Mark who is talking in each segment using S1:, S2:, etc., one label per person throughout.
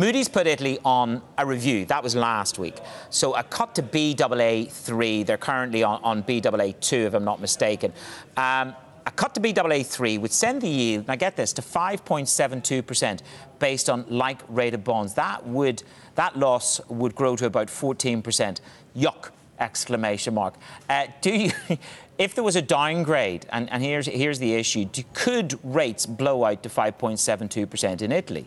S1: Moody's put Italy on a review. That was last week. So a cut to Baa3. They're currently on Baa2, if I'm not mistaken. A cut to Baa3 would send the yield, and I get this, to 5.72% based on like-rated bonds. That loss would grow to about 14%. Yuck! Exclamation mark. If there was a downgrade, and here's the issue, could rates blow out to 5.72% in Italy?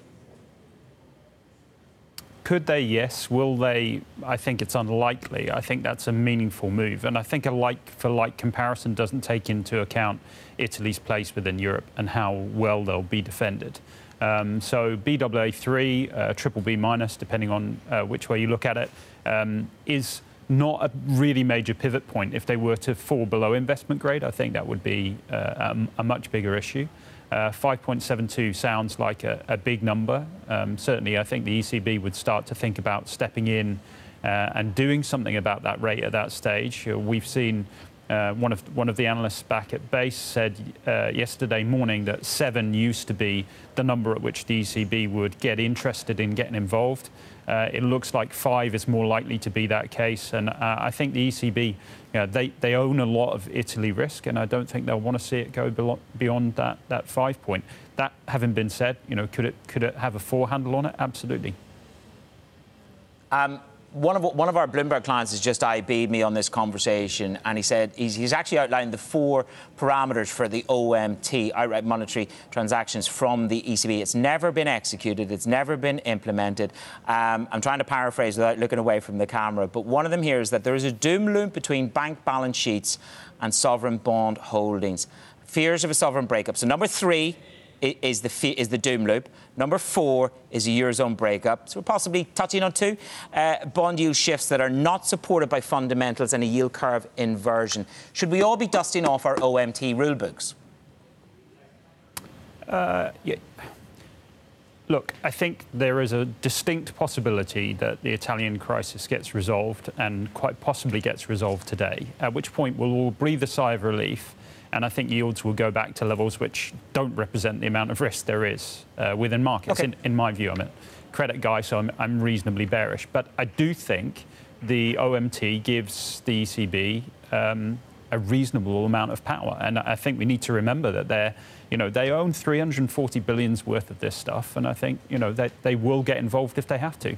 S2: Could they? Yes. Will they? I think it's unlikely. I think that's a meaningful move. And I think a like-for-like comparison doesn't take into account Italy's place within Europe and how well they'll be defended. So Baa3, triple B minus, depending on which way you look at it, is not a really major pivot point. If they were to fall below investment grade, I think that would be a much bigger issue. 5.72 sounds like a big number. Certainly, I think the ECB would start to think about stepping in and doing something about that rate at that stage. We've seen one of the analysts back at Base said yesterday morning that 7 used to be the number at which the ECB would get interested in getting involved. It looks like 5 is more likely to be that case, and I think the ECB, they own a lot of Italy risk, and I don't think they'll want to see it go beyond that 5 point. That having been said, could it have a 4 handle on it? Absolutely.
S1: One of our Bloomberg clients has just IB'd me on this conversation, and he said he's actually outlined the 4 parameters for the OMT, outright monetary transactions, from the ECB. It's never been executed. It's never been implemented. I'm trying to paraphrase without looking away from the camera, but one of them here is that there is a doom loop between bank balance sheets and sovereign bond holdings. Fears of a sovereign breakup. So number 3 is the doom loop. Number 4 is a Eurozone breakup. So we're possibly touching on 2. Bond yield shifts that are not supported by fundamentals and a yield curve inversion. Should we all be dusting off our OMT rulebooks?
S2: Yeah. Look, I think there is a distinct possibility that the Italian crisis gets resolved, and quite possibly gets resolved today, at which point we'll all breathe a sigh of relief. And I think yields will go back to levels which don't represent the amount of risk there is within markets. Okay. In my view, I'm a credit guy, so I'm reasonably bearish. But I do think the OMT gives the ECB a reasonable amount of power. And I think we need to remember that they own 340 billions worth of this stuff. And I think, they will get involved if they have to.